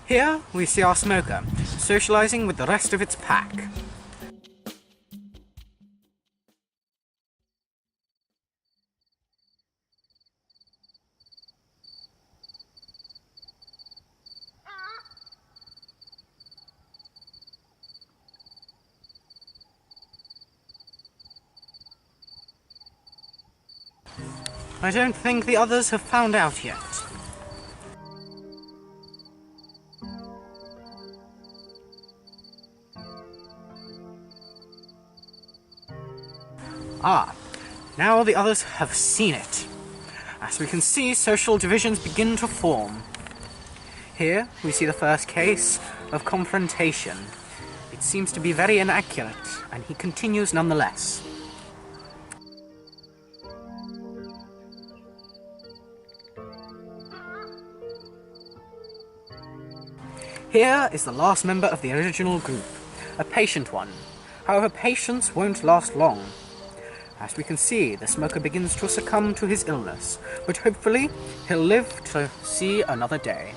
Here we see our smoker, socializing with the rest of its pack. I don't think the others have found out yet. Ah, now the others have seen it. As we can see, social divisions begin to form. Here we see the first case of confrontation. It seems to be very inaccurate, and he continues nonetheless. Here is the last member of the original group, a patient one. However, patience won't last long. As we can see, the smoker begins to succumb to his illness, but hopefully he'll live to see another day.